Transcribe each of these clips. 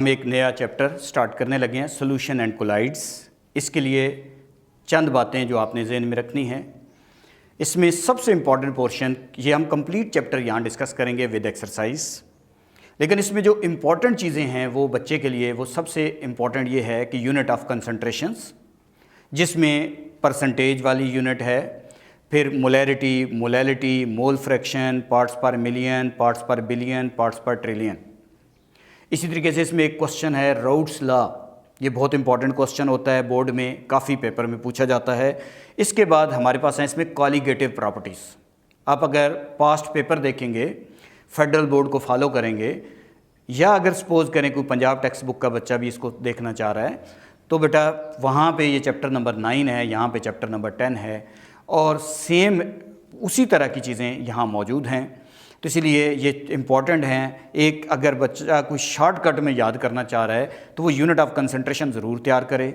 हम एक नया चैप्टर स्टार्ट करने लगे हैं, सोल्यूशन एंड कोलाइड्स। इसके लिए चंद बातें जो आपने ज़हन में रखनी हैं। इसमें सबसे इम्पॉर्टेंट पोर्शन, ये हम कंप्लीट चैप्टर यहाँ डिस्कस करेंगे विद एक्सरसाइज, लेकिन इसमें जो इम्पॉर्टेंट चीज़ें हैं वो बच्चे के लिए वो सबसे इम्पॉर्टेंट ये है कि यूनिट ऑफ कंसंट्रेशंस, जिसमें परसेंटेज वाली यूनिट है, फिर molarity, molality, mole fraction, parts per million, parts per billion, parts per trillion. इसी तरीके से इसमें एक क्वेश्चन है राउट्स लॉ, ये बहुत इंपॉर्टेंट क्वेश्चन होता है, बोर्ड में काफ़ी पेपर में पूछा जाता है। इसके बाद हमारे पास है इसमें कॉलिगेटिव प्रॉपर्टीज़। आप अगर पास्ट पेपर देखेंगे, फेडरल बोर्ड को फॉलो करेंगे, या अगर सपोज करें कोई पंजाब टेक्स्ट बुक का बच्चा भी इसको देखना चाह रहा है, तो बेटा वहाँ पे ये चैप्टर नंबर 9 है, यहाँ पे चैप्टर नंबर 10 है, और सेम उसी तरह की चीज़ें यहाँ मौजूद हैं। तो इसलिए ये इम्पॉर्टेंट हैं। एक अगर बच्चा कोई शॉर्टकट में याद करना चाह रहा है तो वो यूनिट ऑफ कंसंट्रेशन ज़रूर तैयार करे,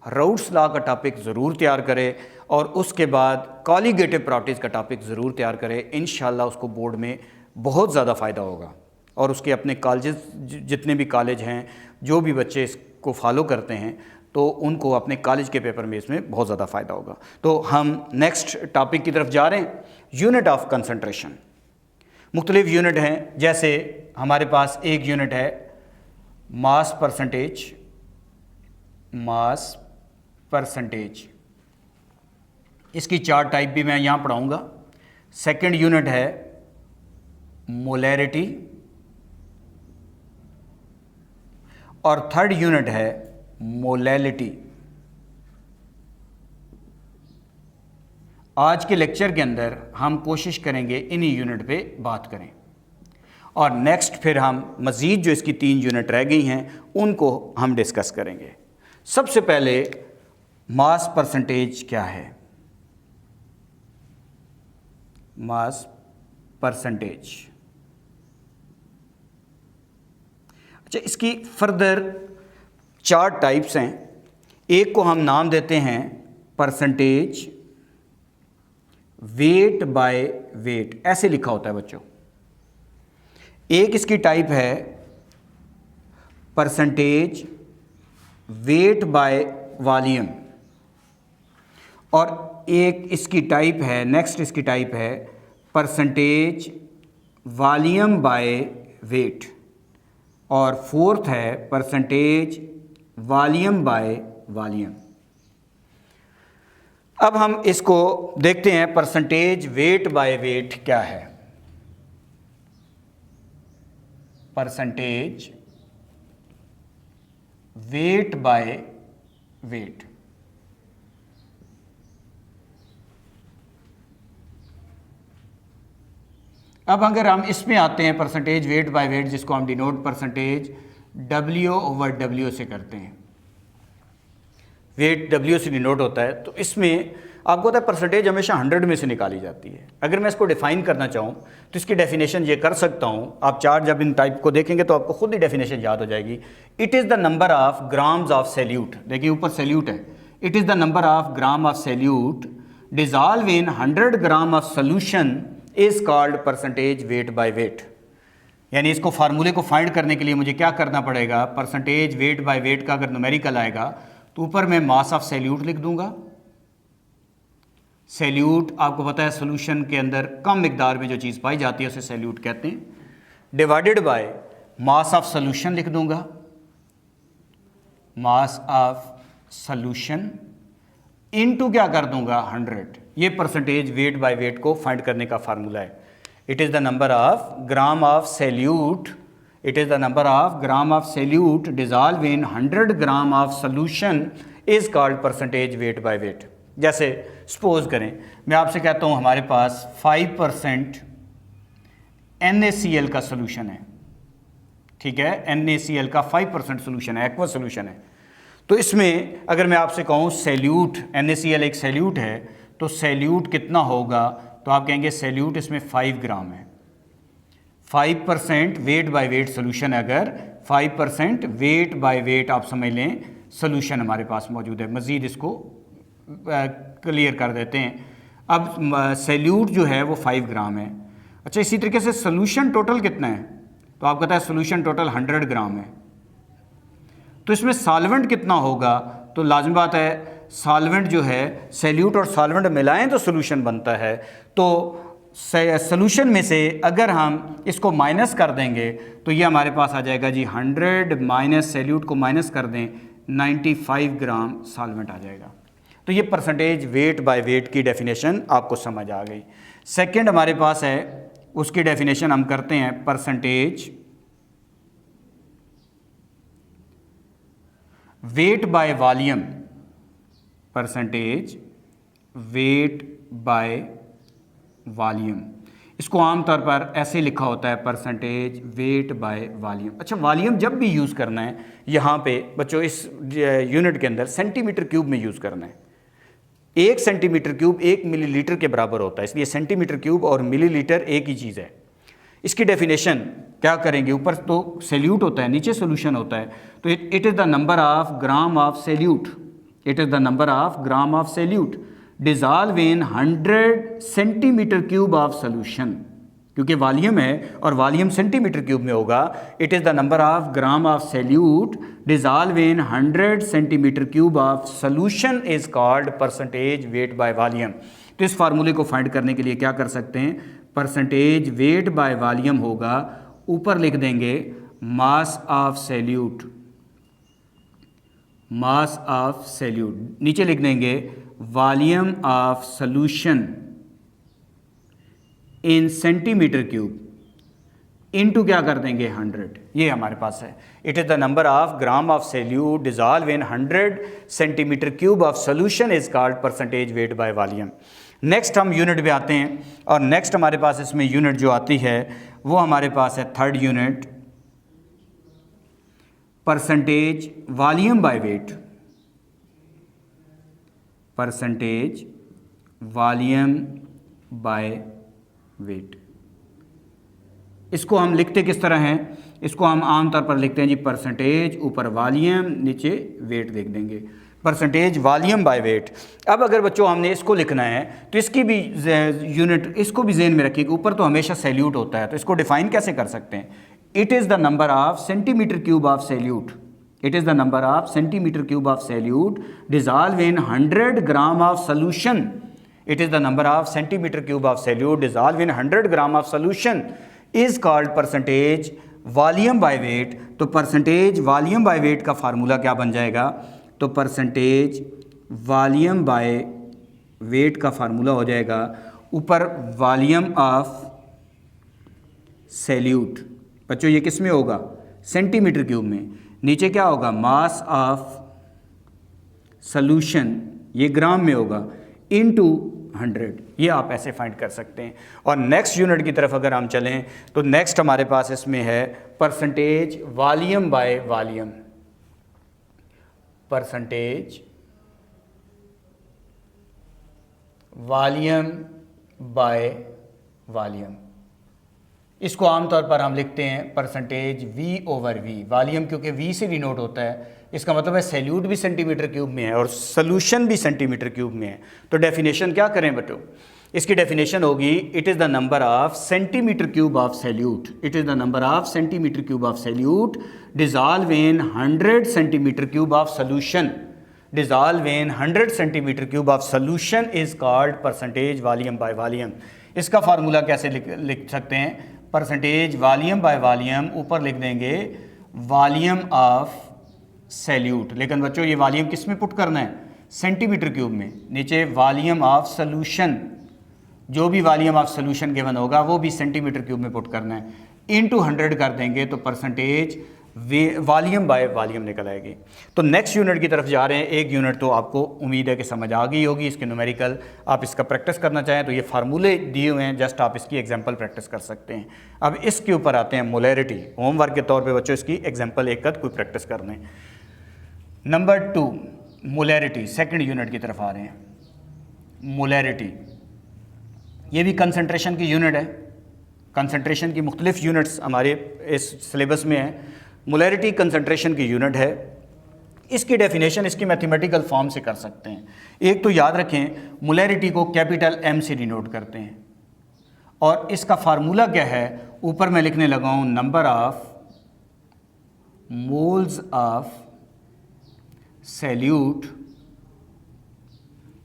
राउट्स लॉ का टॉपिक ज़रूर तैयार करे, और उसके बाद कॉलिगेटिव प्रॉपर्टीज़ का टॉपिक ज़रूर तैयार करे। इंशाल्लाह उसको बोर्ड में बहुत ज़्यादा फ़ायदा होगा, और उसके अपने कॉलेजेस, जितने भी कॉलेज हैं, जो भी बच्चे इसको फॉलो करते हैं, तो उनको अपने कॉलेज के पेपर में इसमें बहुत ज़्यादा फ़ायदा होगा। तो हम नेक्स्ट टॉपिक की तरफ जा रहे हैं, यूनिट ऑफ कंसंट्रेशन। मुख्तलिफ यूनिट हैं, जैसे हमारे पास एक यूनिट है मास परसेंटेज, मास परसेंटेज, इसकी 4 टाइप भी मैं यहाँ पढ़ाऊँगा। सेकंड यूनिट है मोलैरिटी, और थर्ड यूनिट है मोलैलिटी। आज के लेक्चर के अंदर हम कोशिश करेंगे इन्हीं यूनिट पे बात करें, और नेक्स्ट फिर हम मज़ीद जो इसकी 3 यूनिट रह गई हैं उनको हम डिस्कस करेंगे। सबसे पहले मास परसेंटेज क्या है? मास परसेंटेज, अच्छा, इसकी फर्दर 4 टाइप्स हैं। एक को हम नाम देते हैं परसेंटेज वेट बाय वेट, ऐसे लिखा होता है बच्चों। एक इसकी टाइप है परसेंटेज वेट बाय वॉल्यूम, और एक इसकी टाइप है, नेक्स्ट इसकी टाइप है परसेंटेज वॉल्यूम बाय वेट, और फोर्थ है परसेंटेज वॉल्यूम बाय वॉल्यूम। अब हम इसको देखते हैं, परसेंटेज वेट बाय वेट क्या है। परसेंटेज वेट बाय वेट, अब अगर हम इसमें आते हैं परसेंटेज वेट बाय वेट, जिसको हम डिनोट परसेंटेज W/W से करते हैं। वेट W से डिनोट होता है, तो इसमें आपको पता है परसेंटेज हमेशा 100 में से निकाली जाती है। अगर मैं इसको डिफाइन करना चाहूँ तो इसकी डेफिनेशन ये कर सकता हूँ। आप 4 जब इन टाइप को देखेंगे तो आपको खुद ही डेफिनेशन याद हो जाएगी। It is the number of grams of salute, देखिए ऊपर सैल्यूट है, it is the number of gram of salute dissolve in 100 gram of solution is called percentage weight by weight. यानी इसको फार्मूले को फाइंड करने के लिए मुझे क्या करना पड़ेगा, परसेंटेज वेट बाय वेट का अगर न्यूमेरिकल आएगा तो ऊपर मैं मास ऑफ सैल्यूट लिख दूंगा। सैल्यूट आपको पता है सोल्यूशन के अंदर कम मिकदार में जो चीज़ पाई जाती है उसे सैल्यूट कहते हैं, divided by mass of solution लिख दूंगा, मास ऑफ सोल्यूशन इनटू क्या कर दूंगा 100। ये परसेंटेज वेट बाय वेट को फाइंड करने का फार्मूला है। It is the number of gram of salute, it is the number of gram of salute dissolve in 100 gram of solution is called percentage weight by weight. जैसे suppose करें मैं आपसे कहता हूँ हमारे पास 5% NaCl का सोल्यूशन है, ठीक है, NaCl का 5% सोल्यूशन है, एक्वा सोल्यूशन है। तो इसमें अगर मैं आपसे कहूँ सैल्यूट, NaCl एक सैल्यूट है, तो सैल्यूट कितना होगा, तो आप कहेंगे सैल्यूट इसमें 5 ग्राम है। 5% वेट बाय वेट सोल्यूशन है, अगर 5% वेट बाय वेट आप समझ लें सोल्यूशन हमारे पास मौजूद है। मज़ीद इसको क्लियर कर देते हैं। अब सैल्यूट जो है वो 5 ग्राम है। अच्छा, इसी तरीके से सोल्यूशन टोटल कितना है, तो आपको पता है सोल्यूशन टोटल 100 ग्राम है। तो इसमें सॉल्वेंट कितना होगा, तो लाजमी बात है सॉल्वेंट जो है, सैल्यूट और सॉल्वेंट मिलाएं तो सोल्यूशन बनता है। तो सोल्यूशन में से अगर हम इसको माइनस कर देंगे तो ये हमारे पास आ जाएगा जी 100 माइनस सैल्यूट को माइनस कर दें 95 ग्राम सॉल्वेंट आ जाएगा। तो ये परसेंटेज वेट बाय वेट की डेफिनेशन आपको समझ आ गई। सेकंड हमारे पास है, उसकी डेफिनेशन हम करते हैं percentage weight by volume, percentage weight by volume. इसको आमतौर पर ऐसे लिखा होता है परसेंटेज वेट बाय वॉल्यूम। अच्छा, वॉल्यूम जब भी यूज़ करना है यहाँ पे बच्चों इस यूनिट के अंदर सेंटीमीटर क्यूब में यूज़ करना है। 1 सेंटीमीटर क्यूब 1 मिलीलीटर के बराबर होता है, इसलिए सेंटीमीटर क्यूब और मिलीलीटर एक ही चीज़ है। इसकी डेफिनेशन क्या करेंगे, ऊपर तो सैल्यूट होता है, नीचे सोल्यूशन होता है, तो it is the number of gram of salute, it is the number of gram of salute dissolve in 100 centimetre cube of solution. क्योंकि वॉल्यूम है और वॉल्यूम सेंटीमीटर क्यूब में होगा, it is the number of gram of salute dissolve in 100 centimetre cube of solution is called percentage weight by volume. तो इस फार्मूले को find करने के लिए क्या कर सकते हैं, परसेंटेज वेट बाय वॉल्यूम होगा, ऊपर लिख देंगे mass of salute, mass of solute, नीचे लिख देंगे volume of solution in centimetre cube, into क्या कर देंगे 100, ये हमारे पास है। It is the number of gram of salute dissolve in 100 centimetre cube of solution is called percentage weight by volume. Next हम यूनिट पे आते हैं, और नेक्स्ट हमारे पास इसमें यूनिट जो आती है वो हमारे पास है third unit, percentage volume by weight, percentage volume by weight. इसको हम लिखते किस तरह हैं, इसको हम आमतौर पर लिखते हैं जी परसेंटेज, ऊपर वॉल्यूम, नीचे वेट लिख देंगे, परसेंटेज वॉल्यूम बाय वेट। अब अगर बच्चों हमने इसको लिखना है तो इसकी भी यूनिट, इसको भी ज़हन में रखिएगा, ऊपर तो हमेशा सैल्यूट होता है, तो इसको डिफाइन कैसे कर सकते हैं, it is the number of centimetre cube of salute, it is the number of centimetre cube of salute dissolve in 100 gram of solution, it is the number of centimetre cube of salute dissolve in 100 gram of solution is called percentage volume by weight. तो percentage volume by weight का formula क्या बन जाएगा, तो percentage volume by weight का formula हो जाएगा, ऊपर वॉल्यूम ऑफ सैल्यूट, बच्चों ये किस में होगा, सेंटीमीटर क्यूब में, नीचे क्या होगा मास ऑफ सॉल्यूशन, ये ग्राम में होगा, इनटू 100, ये आप ऐसे फाइंड कर सकते हैं। और नेक्स्ट यूनिट की तरफ अगर हम चलें तो नेक्स्ट हमारे पास इसमें है percentage volume by volume, percentage volume by volume. इसको आमतौर पर हम लिखते हैं percentage V over V, volume क्योंकि V से डिनोट होता है, इसका मतलब है सैल्यूट भी सेंटीमीटर क्यूब में है और सोल्यूशन भी सेंटीमीटर क्यूब में है। तो डेफिनेशन क्या करें बच्चों, इसकी डेफिनेशन होगी it is the number of centimetre cube of salute, it is the number of centimetre cube of salute dissolve in 100 centimetre cube of solution, dissolve in 100 centimetre cube of solution is called percentage volume by volume. इसका formula कैसे लिख सकते हैं, percentage volume by volume, ऊपर लिख देंगे volume of salute, लेकिन बच्चों ये वॉल्यूम किस में पुट करना है, सेंटीमीटर क्यूब में, नीचे वॉल्यूम ऑफ सोल्यूशन, जो भी वॉल्यूम ऑफ सोल्यूशन गिवन होगा वो भी सेंटीमीटर क्यूब में पुट करना है, इनटू 100 कर देंगे तो परसेंटेज वॉल्यूम बाय वॉल्यूम निकल आएगी। तो नेक्स्ट यूनिट की तरफ जा रहे हैं। एक यूनिट तो आपको उम्मीद है कि समझ आ गई होगी, इसके न्यूमेरिकल आप इसका प्रैक्टिस करना चाहें तो ये फार्मूले दिए हुए हैं, जस्ट आप इसकी एग्जांपल प्रैक्टिस कर सकते हैं। अब इसके ऊपर आते हैं मोलैरिटी, होमवर्क के तौर पे बच्चों इसकी एग्जांपल एक कद कोई प्रैक्टिस करने। नंबर 2 मोलैरिटी, सेकंड यूनिट की तरफ आ रहे हैं। मोलैरिटी ये भी कंसंट्रेशन की यूनिट है, कंसंट्रेशन की मुख्तलिफ यूनिट्स हमारे इस सिलेबस में है। मोलैरिटी कंसंट्रेशन की यूनिट है, इसकी डेफिनेशन इसकी मैथमेटिकल फॉर्म से कर सकते हैं। एक तो याद रखें मोलैरिटी को कैपिटल M से डिनोट करते हैं, और इसका फार्मूला क्या है, ऊपर मैं लिखने लगा हूँ number of moles of salute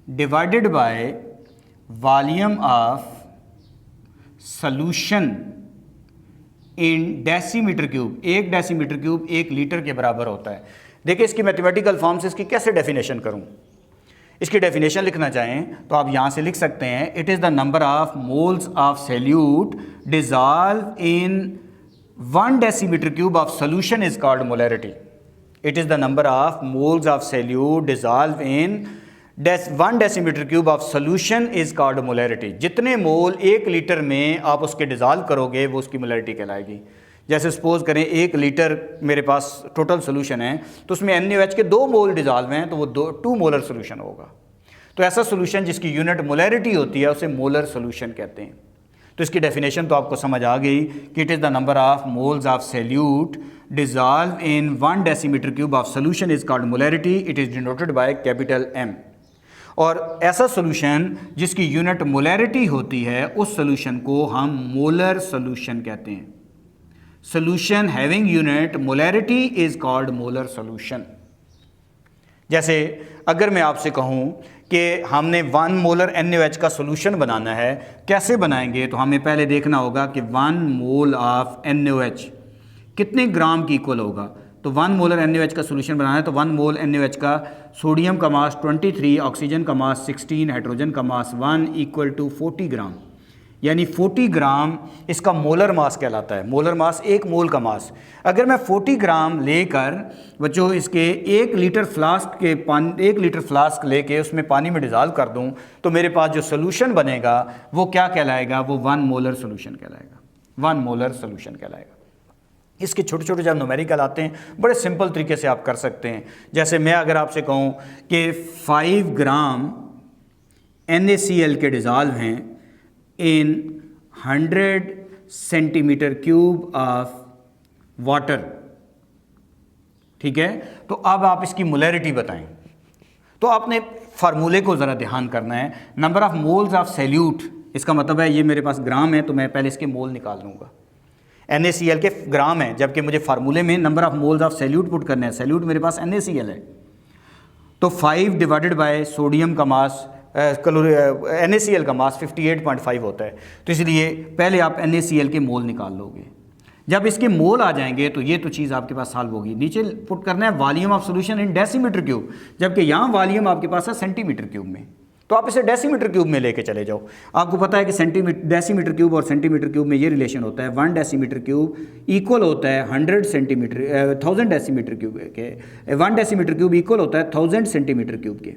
divided by volume of solution in decimetre cube. 1 decimetre cube 1 litre के बराबर होता है। देखिए इसकी मैथमेटिकल फॉर्म से इसकी कैसे डेफिनेशन करूं। इसकी डेफिनेशन लिखना चाहें तो आप यहां से लिख सकते हैं, it is the number of moles of salute dissolve in 1 decimetre cube of solution is called molarity. It is the number of moles of salute dissolve in 1 decimetre cube of solution is called molarity. जितने मोल 1 litre में आप उसके dissolve करोगे वो उसकी molarity कहलाएगी। जैसे suppose करें 1 लीटर मेरे पास टोटल सोल्यूशन है तो उसमें NaOH के 2 मोल डिजॉल्व हैं तो वो 2 मोलर सोल्यूशन होगा। तो ऐसा सोल्यूशन जिसकी यूनिट मोलैरिटी होती है उसे मोलर सोल्यूशन कहते हैं। तो इसकी डेफिनेशन तो आपको समझ आ गई कि it is the number of moles of salute dissolve in 1 decimetre cube of solution is called molarity. It is denoted by capital M। और ऐसा सोल्यूशन जिसकी यूनिट मोलैरिटी होती है उस सोल्यूशन को हम मोलर सोल्यूशन कहते हैं। Solution having unit molarity is called molar solution. जैसे अगर मैं आपसे कहूं कि हमने 1 मोलर NaOH का सोल्यूशन बनाना है, कैसे बनाएंगे, तो हमें पहले देखना होगा कि 1 मोल ऑफ NaOH कितने ग्राम की इक्वल होगा। तो 1 मोलर NaOH का सोल्यूशन बनाना है तो 1 मोल NaOH का सोडियम का मास 23, ऑक्सीजन का मास 16, हाइड्रोजन का मास 1 इक्वल टू 40 ग्राम, यानी 40 ग्राम इसका मोलर मास कहलाता है। मोलर मास 1 मोल का मास। अगर मैं 40 ग्राम लेकर बच्चों इसके 1 लीटर फ्लास्क के 1 लीटर फ्लास्क लेके उसमें पानी में डिज़ॉल्व कर दूं तो मेरे पास जो सोल्यूशन बनेगा वो क्या कहलाएगा, वो 1 मोलर सोल्यूशन कहलाएगा। 1 मोलर सोल्यूशन कहलाएगा। इसके छोटे छोटे जब न्यूमेरिकल आते हैं बड़े सिंपल तरीके से आप कर सकते हैं। जैसे मैं अगर आपसे कहूँ कि 5 ग्राम NaCl के डिज़ॉल्व हैं इन 100 सेंटीमीटर क्यूब ऑफ वाटर, ठीक है, तो अब आप इसकी मोलैरिटी बताएं। तो आपने फार्मूले को ज़रा ध्यान करना है। Number of moles of salute, इसका मतलब है ये मेरे पास ग्राम है तो मैं पहले इसके मोल निकाल लूँगा। NaCl के ग्राम है जबकि मुझे फार्मूले में number of moles of salute put करना है। सैल्यूट मेरे पास NaCl है तो 5 डिवाइडेड बाय सोडियम का मास NaCl का मास 58.5 होता है। तो इसलिए पहले आप NaCl के मोल निकाल लोगे। जब इसके मोल आ जाएंगे तो ये तो चीज़ आपके पास सॉल्व होगी। नीचे पुट करना है volume of solution in decimetre cube, जबकि यहाँ वॉल्यूम आपके पास है सेंटीमीटर क्यूब में। तो आप इसे डेसीमीटर क्यूब में लेके चले जाओ। आपको पता है कि डेसीमीटर क्यूब और सेंटीमीटर क्यूब में ये रिलेशन होता है, 1 डेसीमीटर क्यूब इक्वल होता है 1000 डेसीमीटर क्यूब के। 1 डेसीमीटर क्यूब इक्वल होता है 1000 सेंटीमीटर क्यूब के।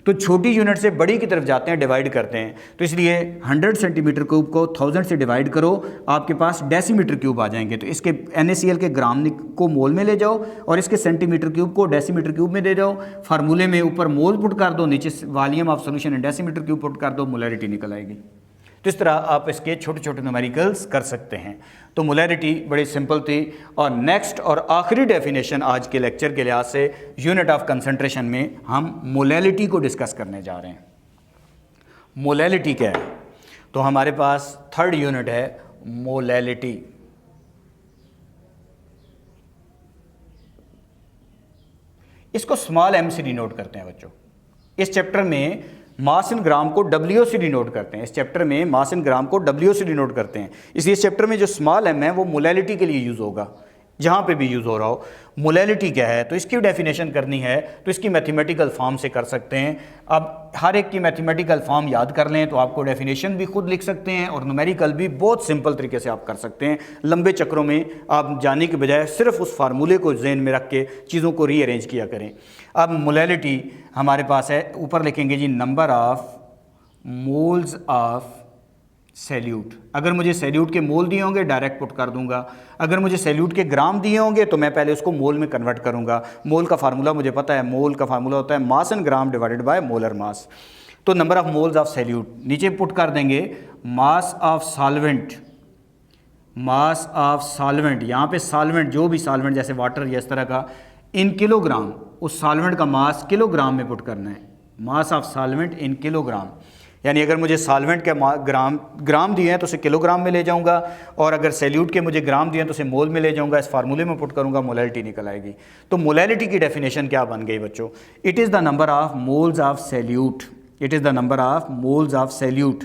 तो छोटी यूनिट से बड़ी की तरफ जाते हैं, डिवाइड करते हैं। तो इसलिए 100 सेंटीमीटर क्यूब को 1000 से डिवाइड करो, आपके पास डेसीमीटर क्यूब आ जाएंगे। तो इसके NaCl के ग्राम को मोल में ले जाओ और इसके सेंटीमीटर क्यूब को डेसीमीटर क्यूब में दे जाओ। फार्मूले में ऊपर मोल पुट कर दो, नीचे volume of solution in decimetre cube put कर दो, मोलैरिटी निकल आएगी। तो इस तरह आप इसके छोटे छोटे न्यूमेरिकल्स कर सकते हैं। तो मोलैरिटी बड़ी सिंपल थी। और नेक्स्ट और आखिरी डेफिनेशन आज के लेक्चर के लिहाज से यूनिट ऑफ कंसंट्रेशन में हम मोलैलिटी को डिस्कस करने जा रहे हैं। मोलैलिटी क्या है? तो हमारे पास 3rd यूनिट है मोलैलिटी। इसको स्मॉल m से डिनोट करते हैं बच्चों। इस चैप्टर में मास इन ग्राम को WO से डिनोट करते हैं। इस चैप्टर में मास इन ग्राम को WO से डिनोट करते हैं। इसलिए इस चैप्टर में जो स्मॉल m है वो मोलैलिटी के लिए यूज़ होगा, जहाँ पे भी यूज़ हो रहा हो। मोलैलिटी क्या है? तो इसकी डेफिनेशन करनी है तो इसकी मैथमेटिकल फॉर्म से कर सकते हैं। अब हर एक की मैथमेटिकल फॉर्म याद कर लें तो आपको डेफिनेशन भी खुद लिख सकते हैं और न्यूमेरिकल भी बहुत सिंपल तरीके से आप कर सकते हैं। लंबे चक्रों में आप जाने के बजाय सिर्फ उस फार्मूले को जहन में रख के चीज़ों को रीअरेंज किया करें। अब मोलैलिटी हमारे पास है, ऊपर लिखेंगे जी number of moles of solute. अगर मुझे सैल्यूट के मोल दिए होंगे डायरेक्ट पुट कर दूंगा। अगर मुझे सैल्यूट के ग्राम दिए होंगे तो मैं पहले उसको मोल में कन्वर्ट करूंगा। मोल का फार्मूला मुझे पता है, मोल का फार्मूला होता है mass in gram divided by molar mass. तो number of moles of solute नीचे पुट कर देंगे mass of solvent. Mass of solvent, यहाँ पे सॉल्वेंट जो भी सॉल्वेंट जैसे वाटर या इस तरह का इन किलोग्राम, उस सॉल्वेंट का मास किलोग्राम में पुट करना है। मास ऑफ सॉल्वेंट इन किलोग्राम, यानी अगर मुझे सॉल्वेंट के ग्राम दिए हैं तो उसे किलोग्राम में ले जाऊंगा, और अगर सैल्यूट के मुझे ग्राम दिए हैं तो उसे मोल में ले जाऊंगा। इस फार्मूले में पुट करूंगा, मोलैलिटी निकल आएगी। तो मोलैलिटी की डेफिनेशन क्या बन गई बच्चों? It is the number of moles of salute, it is the number of moles of salute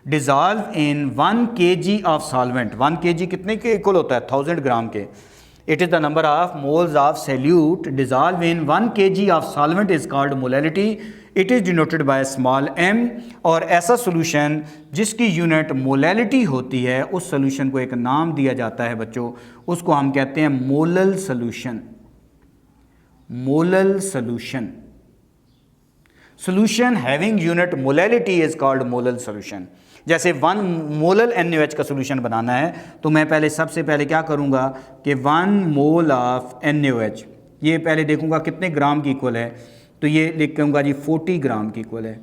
dissolve in 1 kg of solvent. 1 kg कितने के इक्वल होता है? 1000 ग्राम के। It is the number of moles of salute dissolve in 1 kg of solvent is called molality. It is denoted by small m। और ऐसा solution जिसकी unit molality होती है, उस सोल्यूशन को एक नाम दिया जाता है बच्चों, उसको हम कहते हैं molal solution. Molal solution, solution having unit molality is called molal solution. जैसे 1 मोलल NaOH का सोल्यूशन बनाना है तो मैं पहले सबसे पहले क्या करूंगा कि 1 मोल ऑफ NaOH, ये पहले देखूंगा कितने ग्राम की इक्वल है, तो ये लिखूंगा जी 40 ग्राम की इक्वल है,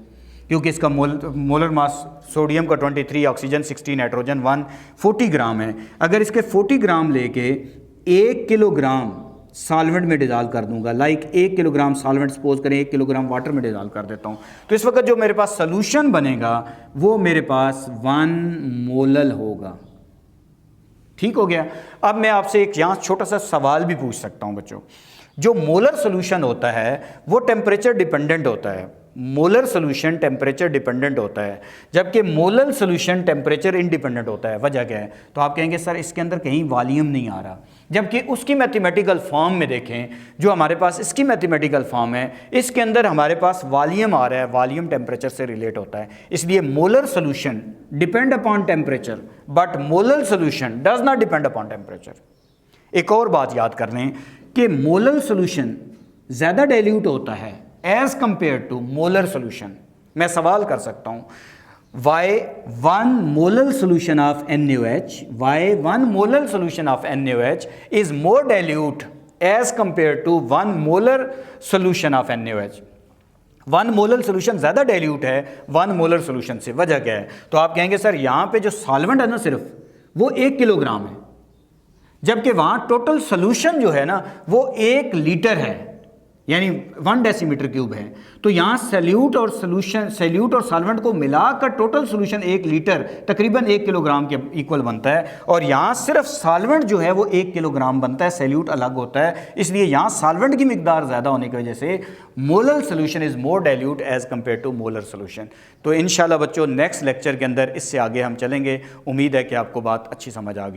क्योंकि इसका मोलर मास सोडियम का 23, ऑक्सीजन 60, नाइट्रोजन 1, 40 ग्राम है। अगर इसके 40 ग्राम लेके 1 किलोग्राम सॉल्वेंट में डिजॉल्व कर दूंगा, लाइक 1 किलोग्राम सॉल्वेंट सपोज करें 1 किलोग्राम वाटर में डिजॉल्व कर देता हूं, तो इस वक्त जो मेरे पास सोल्यूशन बनेगा वो मेरे पास 1 मोलल होगा। ठीक हो गया। अब मैं आपसे एक यहाँ छोटा सा सवाल भी पूछ सकता हूं बच्चों। जो मोलर सोल्यूशन होता है वो टेम्परेचर डिपेंडेंट होता है, मोलर सोल्यूशन टेम्परेचर डिपेंडेंट होता है, जबकि मोलल सोल्यूशन टेम्परेचर इंडिपेंडेंट होता है। वजह क्या है? तो आप कहेंगे सर इसके अंदर कहीं वॉल्यूम नहीं आ रहा, जबकि उसकी मैथमेटिकल फॉर्म में देखें, जो हमारे पास इसकी मैथमेटिकल फॉर्म है, इसके अंदर हमारे पास वॉल्यूम आ रहा है, वॉल्यूम टेम्परेचर से रिलेट होता है। इसलिए molar solution depend upon temperature, but molal solution does not depend upon temperature. एक और बात याद कर लें कि मोलल सोल्यूशन ज़्यादा डाइल्यूट होता है as compare to molar solution. मैं सवाल कर सकता हूँ, why 1 molal solution of NaOH, why 1 molal solution of NaOH is more dilute as compare to 1 molar solution of NaOH। 1 molal solution ज़्यादा डाइल्यूट है 1 मोलर सोल्यूशन से। वजह क्या है? तो आप कहेंगे सर यहाँ पे जो सॉल्वेंट है ना सिर्फ वो 1 किलोग्राम है, जबकि वहां टोटल सोल्यूशन जो है ना वो 1 लीटर है, यानी 1 डेसीमीटर क्यूब है। तो यहाँ सैल्यूट और सॉल्वेंट को मिलाकर टोटल सोल्यूशन 1 लीटर तकरीबन 1 किलोग्राम के इक्वल बनता है, और यहाँ सिर्फ सॉल्वेंट जो है वो 1 किलोग्राम बनता है, सैल्यूट अलग होता है। इसलिए यहाँ सॉल्वेंट की मिकदार ज़्यादा होने की वजह से molal solution is more dilute as compare to molar solution. तो इंशाल्लाह बच्चों नेक्स्ट लेक्चर के अंदर इससे आगे हम चलेंगे। उम्मीद है कि आपको बात अच्छी समझ आ गई।